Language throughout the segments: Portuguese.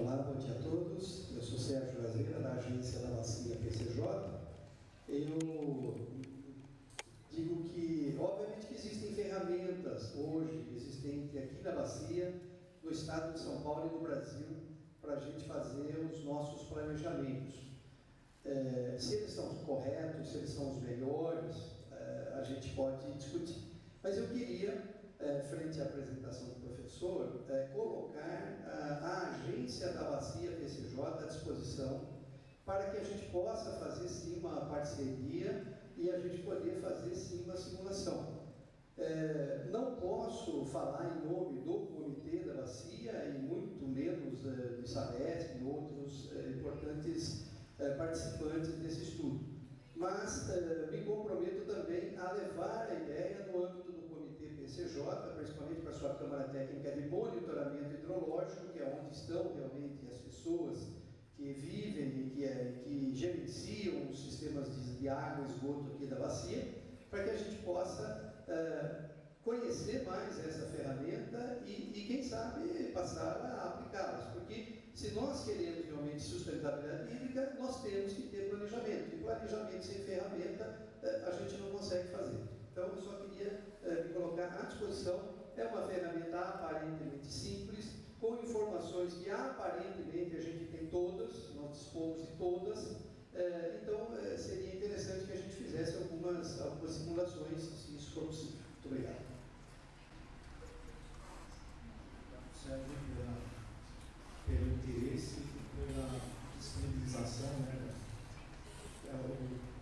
Olá, bom dia a todos. Eu sou Sérgio Gazeira, da agência da Bacia PCJ. Eu digo que, obviamente, que existem ferramentas hoje existentes aqui na Bacia, no estado de São Paulo e no Brasil, para a gente fazer os nossos planejamentos. Se eles são corretos, se eles são os melhores, a gente pode discutir. Mas eu queria, frente à apresentação do professor, colocar a agência da Bacia PCJ à disposição para que a gente possa fazer sim uma parceria e a gente poder fazer sim uma simulação. Não posso falar em nome do Comitê da Bacia e muito menos do Sabesp e outros importantes participantes desse estudo, mas me comprometo também a levar a ideia no âmbito do Comitê PCJ, principalmente para a sua Câmara Técnica de Monitoramento Hidrológico, que é onde estão realmente as pessoas que vivem e que gerenciam os sistemas de água e esgoto aqui da bacia, para que a gente possa conhecer mais essa ferramenta e quem sabe, passar a aplicá-las, porque se nós queremos realmente sustentabilidade hídrica, nós temos que ter planejamento, e planejamento sem ferramenta a gente não consegue fazer. Então, eu só queria me colocar à disposição. É uma ferramenta aparentemente simples, com informações que aparentemente a gente tem todas, nós dispomos de todas, então seria interessante que a gente fizesse algumas simulações, se isso for possível. Muito obrigado. Sérgio, pelo interesse e pela disponibilização,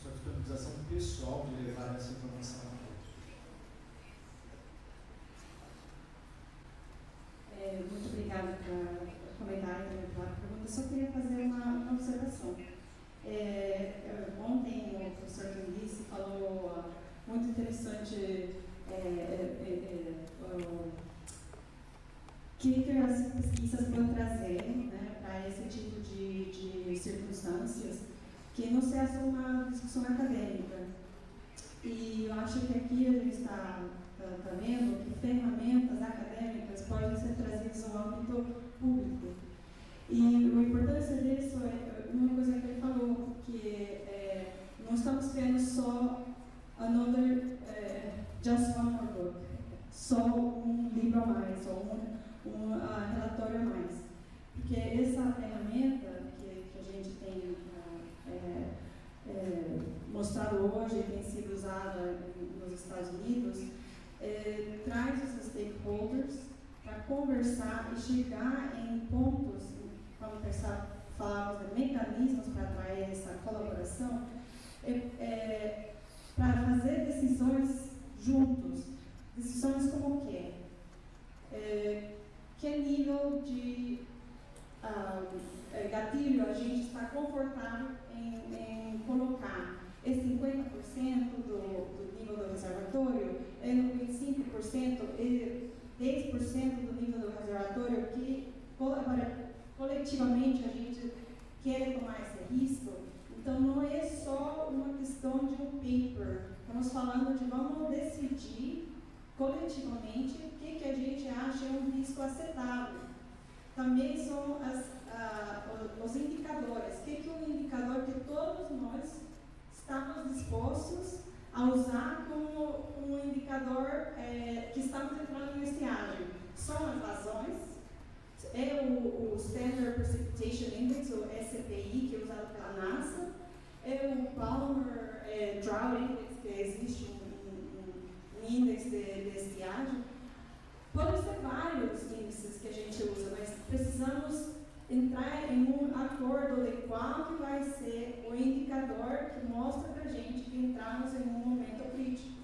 sua disponibilização pessoal de levar essa informação a todos. Muito obrigada pelo comentário e pela pergunta. Eu só queria fazer uma observação. Ontem o professor Candice falou muito interessante que as pesquisas podem trazer, né, para esse tipo de circunstâncias, que não seja uma discussão acadêmica. E eu acho que aqui a gente está vendo que ferramentas acadêmicas podem ser trazidas ao âmbito público. E a importância disso é uma coisa que ele falou, que não estamos criando só just one more book, só um livro a mais, ou um relatório a mais. Porque essa ferramenta que a gente tem mostrado hoje, tem sido usada nos Estados Unidos, traz os stakeholders para conversar e chegar em pontos, quando falamos de mecanismos para atrair essa colaboração, para fazer decisões juntos. Decisões como o quê? Que nível de gatilho a gente está confortável em colocar? É 50% do nível do reservatório? É 95%? É 10% do nível do reservatório que coletivamente a gente quer tomar esse risco? Então não é só uma questão de um paper, estamos falando de vamos decidir coletivamente o que a gente acha é um risco aceitável. Também são os indicadores. O que é um indicador que todos nós estamos dispostos a usar como um indicador que estamos entrando no estiagem? São as vazões, é o Standard Precipitation Index, o SPI, que é usado pela NASA, é o Palmer Drought Index, que existe um índice de estiagem. Podem ser vários índices que a gente usa, mas precisamos entrar em um acordo de qual que vai ser o indicador que mostra para a gente que entramos em um momento crítico.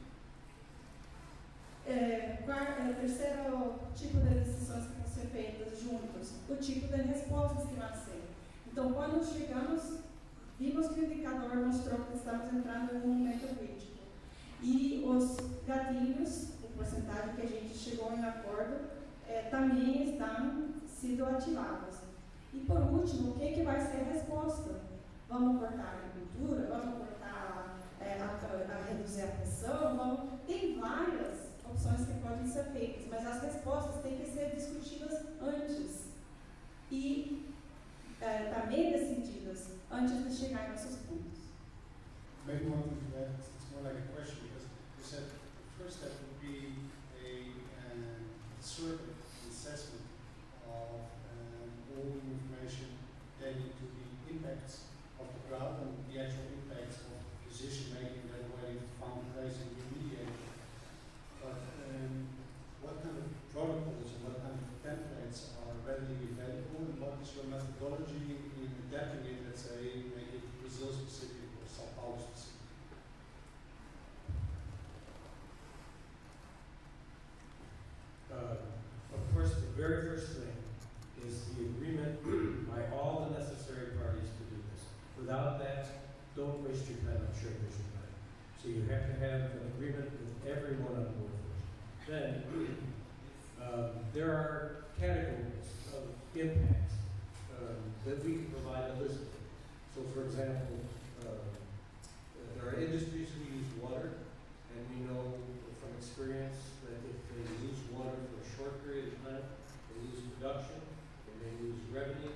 O terceiro tipo de decisões que vão ser feitas juntos, o tipo de respostas que vai ser. Então, quando chegamos, vimos que o indicador mostrou que estamos entrando em um momento crítico. E os gatilhos, a porcentagem que a gente chegou em acordo, também estão sendo ativados. E por último, o que vai ser a resposta? Vamos cortar a agricultura? Vamos cortar a reduzir a pressão? Tem várias opções que podem ser feitas, mas as respostas têm que ser discutidas antes. E bem decididas antes de chegar nesses pontos. Maybe one thing to add, it's more like a question, because you said the first step would be a certain assessment of all the information relating to the impacts of the crowd and the actual impacts of decision making that already found place in the remediation. But what kind of protocols and what kind of templates are readily available, and what is your methodology in adapting it, let's say, make it Brazil specific or Sao Paulo specific? Of course, the very first thing is the agreement by all the necessary parties to do this. Without that, don't waste your time on sharing your time. So you have to have an agreement with everyone on board first. Then, there are categories of impacts that we can provide a list of. So, for example, there are industries who use water, and we know from experience that if they lose water for a short period of time, they lose production, they may lose revenue,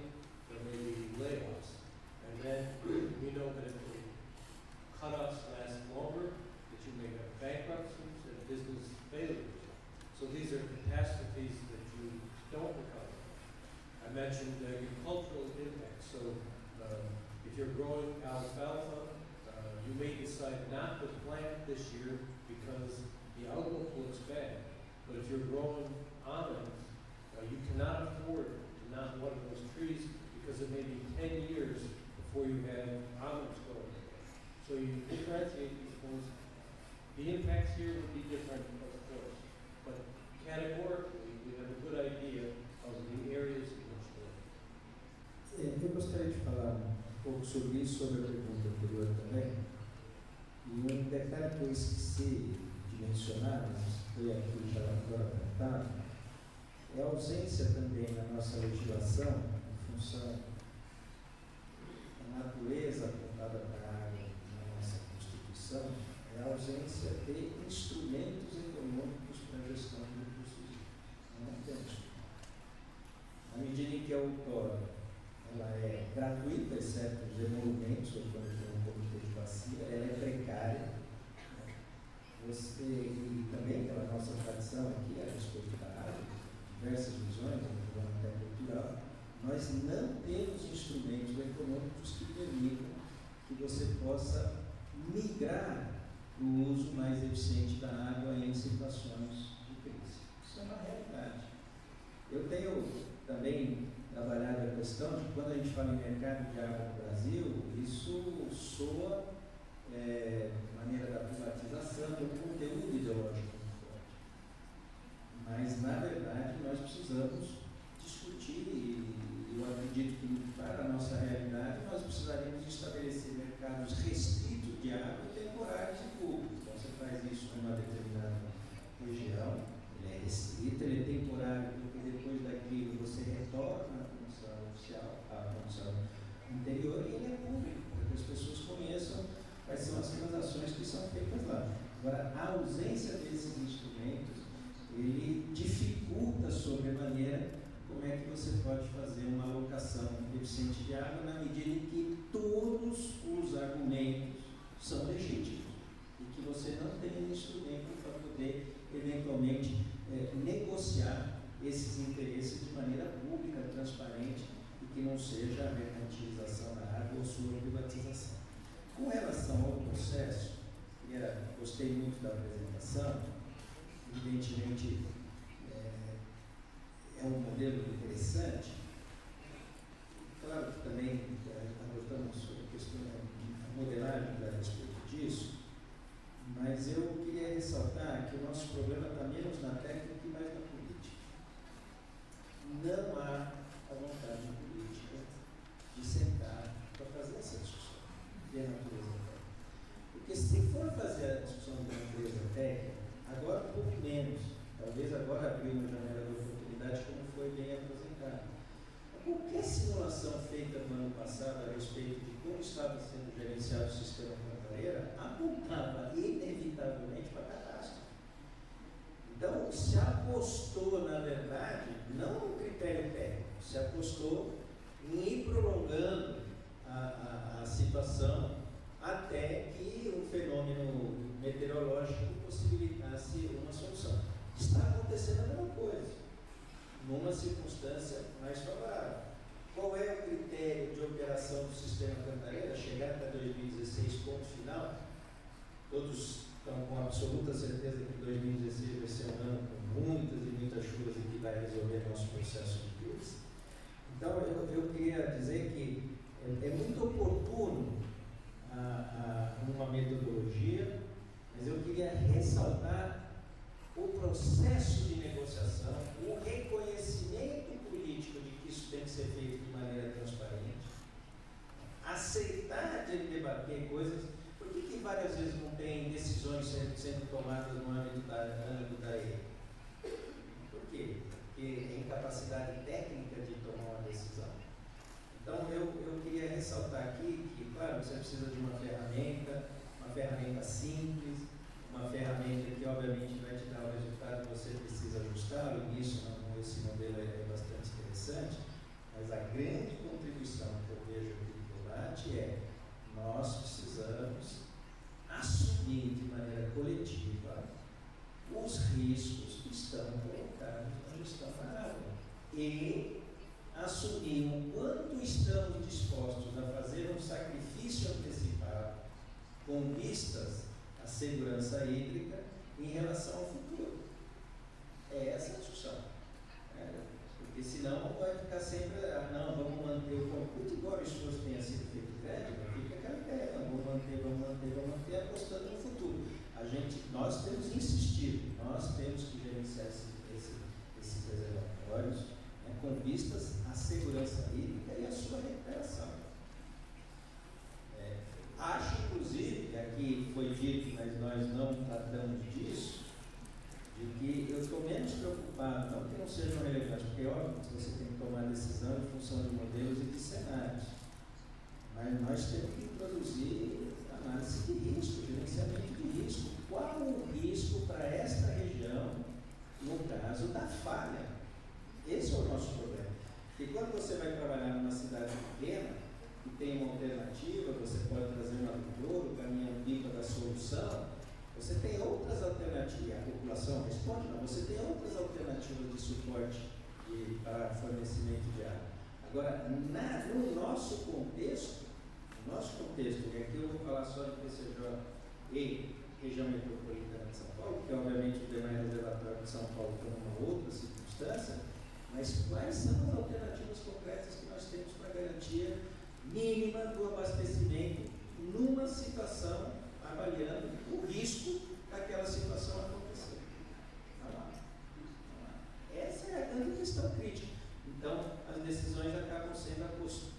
there may be layoffs. And then we know that if the cutoffs last longer, that you may have bankruptcies and business failures. So these are catastrophes that you don't recover. I mentioned agricultural impacts. So if you're growing alfalfa, you may decide not to plant this year because the outlook looks bad. But if you're growing almonds, you cannot afford to not water those trees because it may be 10 years before you have almonds growing again. So you differentiate these things. The impacts here would be different, of course, but categorically we have a good idea of the areas in which to live. Eu gostaria de falar um pouco sobre isso, sobre a pergunta anterior também. E um detalhe que eu esqueci de mencionar, mas foi aqui já agora apontado, é a ausência também na nossa legislação, em função da natureza apontada para a área na nossa Constituição, é a ausência de instrumentos econômicos para a gestão de recursos. Não temos. Na medida em que a outorga ela é gratuita, exceto os emolumentos, ou quando tem um comitê de bacia, ela é precária. Você, e também pela nossa tradição aqui, a respeito da área, diversas visões, até cultural, nós não temos instrumentos econômicos que permitam que você possa migrar para o uso mais eficiente da água em situações de crise. Isso é uma realidade. Eu tenho também trabalhado a questão de que quando a gente fala em mercado de água no Brasil, isso soa de maneira da privatização, de um conteúdo ideológico muito forte. Mas, na verdade, nós precisamos discutir, e eu acredito que, para a nossa realidade, nós precisaríamos estabelecer mercados restritos de água e temporários e públicos. Então, você faz isso numa determinada região, ele é restrito, ele é temporário, porque depois daquilo você retorna à condição oficial, à condição interior, e ele é público, para que as pessoas conheçam quais são as transações que são feitas lá. Agora, a ausência desses instrumentos, ele dificulta sobremaneira como é que você pode fazer uma alocação eficiente de água na medida em que todos os argumentos são legítimos e que você não tem um instrumento para poder, eventualmente, negociar esses interesses de maneira pública, transparente e que não seja a mercantilização da água ou sua privatização. Com relação ao processo, gostei muito da apresentação, evidentemente é um modelo interessante. Claro que também abordamos sobre a questão da modelagem a respeito disso, mas eu queria ressaltar que o nosso problema está menos na técnica e mais na política. Não há a vontade política de sentar para fazer essa discussão de natureza técnica. Porque se for fazer a discussão de natureza técnica, agora um pouco menos, talvez agora abriu uma janela de oportunidade como foi bem apresentado. Qualquer simulação feita no ano passado a respeito de como estava sendo gerenciado o sistema Cantareira apontava inevitavelmente para a catástrofe. Então, se apostou, na verdade, não no critério técnico, se apostou em ir prolongando todos estão com absoluta certeza que 2016 vai ser um ano com muitas e muitas chuvas e que vai resolver nosso processo de crise. Então, eu queria dizer que é muito oportuno uma metodologia, mas eu queria ressaltar o processo de negociação, o reconhecimento político de que isso tem que ser feito de maneira transparente, aceitar de debater coisas. Por que várias vezes não tem decisões sendo tomadas no âmbito da EE? Por quê? Porque é incapacidade técnica de tomar uma decisão. Então, eu queria ressaltar aqui que, claro, você precisa de uma ferramenta simples, uma ferramenta que, obviamente, vai te dar o resultado que você precisa ajustar, e isso, esse modelo é bastante interessante, mas a grande contribuição que eu vejo aqui do debate é: nós precisamos assumir de maneira coletiva os riscos que estão colocados na gestão da água e assumir o quanto estamos dispostos a fazer um sacrifício antecipado com vistas à segurança hídrica em relação ao futuro. É essa a discussão. Porque senão vai ficar sempre, não, vamos manter o concurso, embora o esforço tenha sido feito grande, fica aquela ideia, vamos manter, apostando no futuro. Nós temos insistido, nós temos que gerenciar esses reservatórios, né, com vistas à segurança hídrica e à sua recuperação. Acho, inclusive, aqui foi dito, mas nós não tratamos disso, de que eu estou menos preocupado, não que não sejam relevantes, porque é óbvio que você tem que tomar decisão em função de modelos e de cenários, mas nós temos que introduzir análise de risco, gerenciamento de risco. Qual o risco para esta região no caso da falha? Esse é o nosso problema. Porque quando você vai trabalhar numa cidade pequena, que tem uma alternativa, você pode trazer uma adutor, o caminhão-pipa da solução, você tem outras alternativas, a população responde, não, você tem outras alternativas de suporte para fornecimento de água. Agora, no nosso contexto, e aqui eu vou falar só de PCJ e região metropolitana de São Paulo, que obviamente o demais reservatório de São Paulo tem uma outra circunstância, mas quais são as alternativas concretas que nós temos para garantia mínima do abastecimento numa situação, avaliando o risco daquela situação acontecer? Não há. Essa é a grande questão crítica. Então, as decisões acabam sendo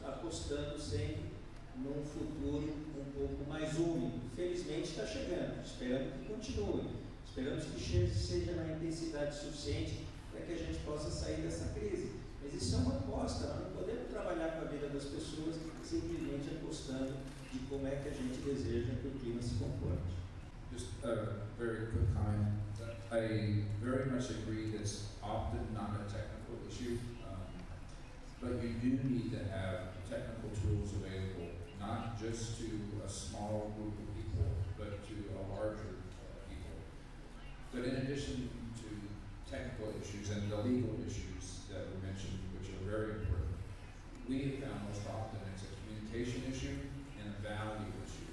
apostando sempre num futuro um pouco mais úmido. Felizmente está chegando, esperamos que continue, esperamos que seja na intensidade suficiente para que a gente possa sair dessa crise. Mas isso é uma aposta, nós não podemos trabalhar com a vida das pessoas simplesmente apostando de como é que a gente deseja que o clima se comporte. Just a very quick comment. I very much agree that it's often not a technical issue, but you do need to have technical tools available, not just to a small group of people, but to a larger people. But in addition to technical issues and the legal issues that were mentioned, which are very important, we have found most often it's a communication issue and a value issue.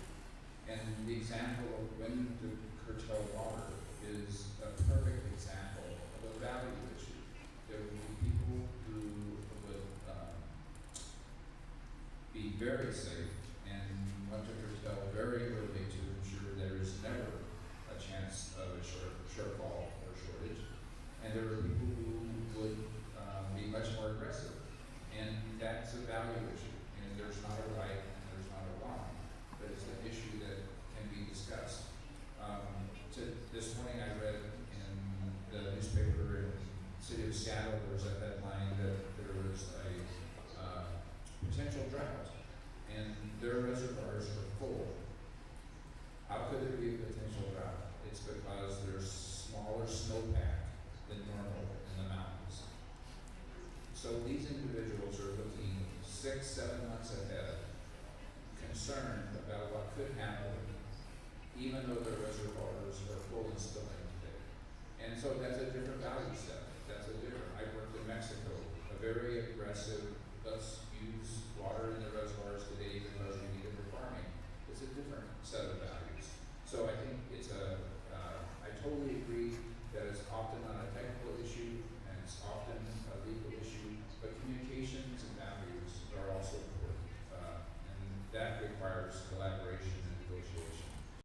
And the example of when to curtail water is a perfect example of a value issue. There will be people who would be very safe and want to curtail very early to ensure there is never a chance of a shortfall or shortage. And there are people who would be much more aggressive. And that's a value issue. And there's not a right and there's not a wrong, but it's an issue that can be discussed. This morning I read in the newspaper in the city of Seattle, there was a headline that there was a potential drought and their reservoirs are full. How could there be a potential drought? It's because there's smaller snowpack than normal in the mountains. So these individuals are looking 6-7 months ahead, concerned about what could happen, even though their reservoirs are full and spilling today. And so that's a different value set. I worked in Mexico, a very aggressive, let's use water in the reservoir